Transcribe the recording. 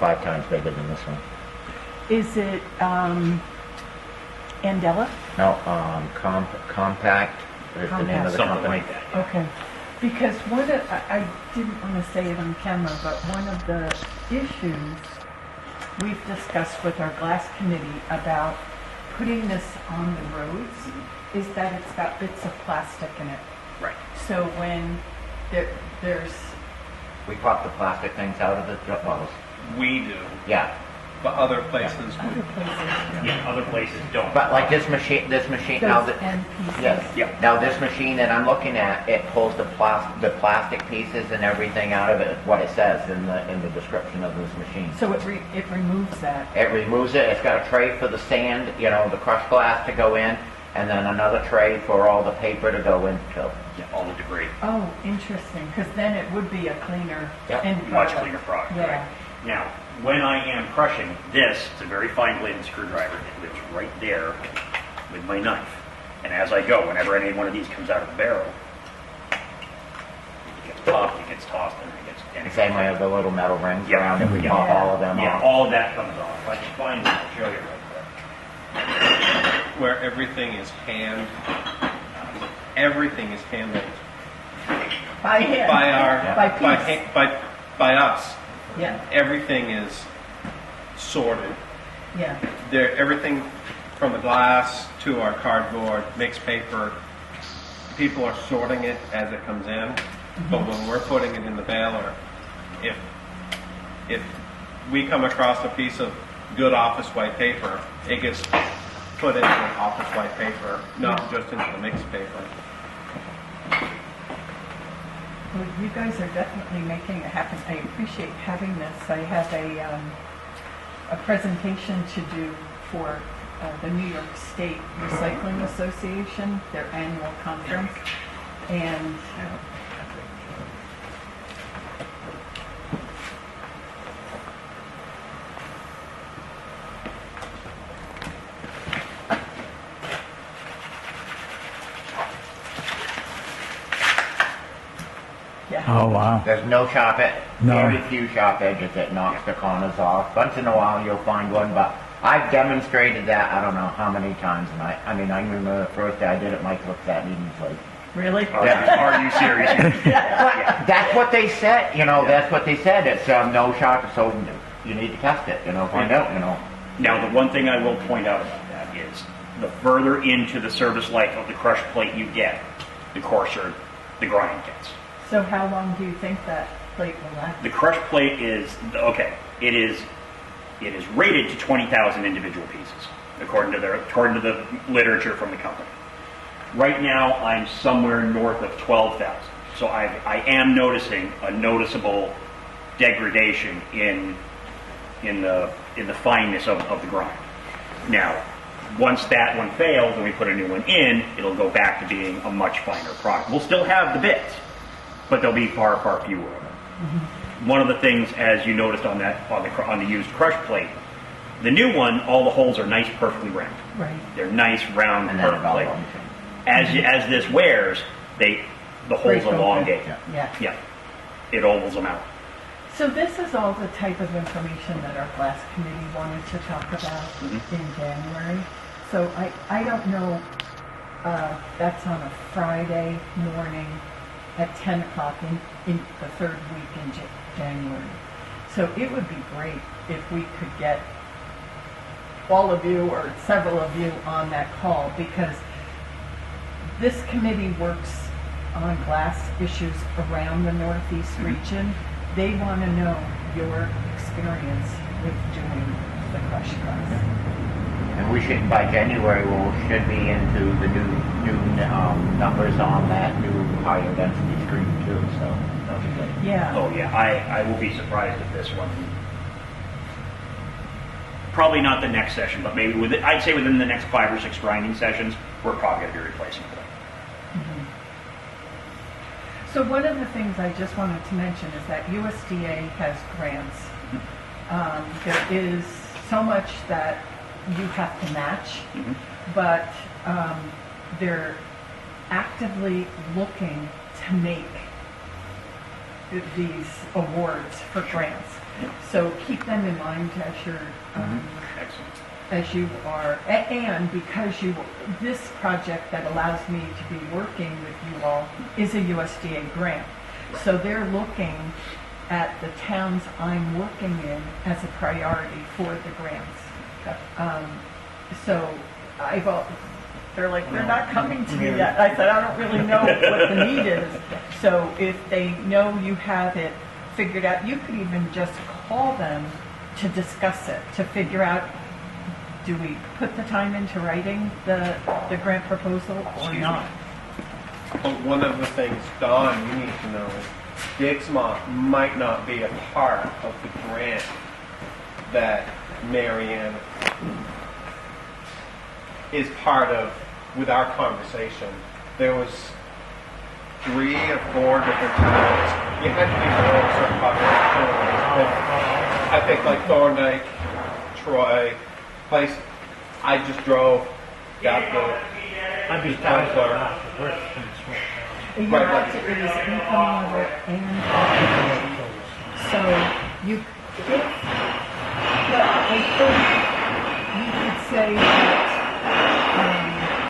5 times bigger than this one. Is it Andela? No, Compact is the name of the Something company. like that. Okay. Because I didn't want to say it on camera, but one of the issues we've discussed with our glass committee about putting this on the roads is that it's got bits of plastic in it. Right. So when there's, We pop the plastic things out of the drop bottles. We do, Yeah, but other places other would. places, Yeah, other places don't. but like this machine now those that, end pieces. yes. Yeah. Now this machine that I'm looking at, it pulls the plastic pieces and everything out of it, what it says in the description of this machine. So it removes that. It removes it, it's got a tray for the sand, the crushed glass to go in, and then another tray for all the paper to go into. Yeah, all the debris. Oh, interesting, because then it would be a cleaner Yep. end Much product. cleaner product, Yeah. right? Now, when I am crushing this, it's a very fine bladed screwdriver. It lives right there with my knife. And as I go, whenever any one of these comes out of the barrel, it gets popped, it gets tossed, and it gets... And it Same way with the little metal rings Yeah. around it, we Yeah. pop all of them Yeah, off. all of that comes off. If I can find it, I'll show you right there. Where everything is handled By hand. by our, Yeah. By piece. by us. Yeah, Everything is sorted. yeah. Everything from the glass to our cardboard, mixed paper, people are sorting it as it comes in. But when we're putting it in the baler, if we come across a piece of good office white paper, it gets put into office white paper, not just into the mixed paper. Well, you guys are definitely making it happen. I appreciate having this. I have a presentation to do for the New York State Recycling Association, their annual conference, and yeah. Oh, wow. There's no No. very few sharp edges that knocks the corners off. Once in a while you'll find one, but I've demonstrated that I don't know how many times. And I remember the first day I did it, Mike looked at me and was like, Really? Are you serious? but that's what they said, that's what they said. It's no sharp, so you need to test it, find out, Now, the one thing I will point out about that is the further into the service life of the crush plate you get, the coarser the grind gets. So how long do you think that plate will last? The crush plate is, okay, it is rated to 20,000 individual pieces, according to the literature from the company. Right now, I'm somewhere north of 12,000. So I am noticing a noticeable degradation in the fineness of the grind. Now, once that one fails and we put a new one in, it'll go back to being a much finer product. We'll still have the bits, but there'll be far, far fewer of them. Mm-hmm. One of the things, as you noticed on the used crush plate, the new one, all the holes are nice, perfectly round. Right. They're nice, round, And then it perfect. all Like, goes. as this wears, the holes Break open. elongate. Yeah. Yeah, it ovals them out. So this is all the type of information that our glass committee wanted to talk about in January. So I don't know, that's on a Friday morning at 10 o'clock in the third week in January. So it would be great if we could get all of you or several of you on that call, because this committee works on glass issues around the Northeast region. They want to know your experience with doing the crushed glass. And we should, by January, we should be into the new numbers on that new higher density screen too, so that'll be good. Yeah. Oh yeah, I will be surprised if this one, probably not the next session, but maybe I'd say within the next 5 or 6 grinding sessions, we're probably going to be replacing it. So one of the things I just wanted to mention is that USDA has grants. There is so much that you have to match, but they're actively looking to make these awards for grants. So keep them in mind as you're, Excellent. as you are, and because this project that allows me to be working with you all is a USDA grant. So they're looking at the towns I'm working in as a priority for the grants. So they're like, they're not coming to me yet. I said, I don't really know what the need is. So if they know you have it figured out, you could even just call them to discuss it, to figure out, do we put the time into writing the grant proposal or Excuse me. not? But one of the things, Don, you need to know is Dixmont might not be a part of the grant that Marianne is part of with our conversation. There was 3 or 4 different towns. You had to be below a certain population. I think like Thorndike, Troy, place. I just drove, got the I'd be counselor. You Right, have to, it is income level and occupancy. So you, if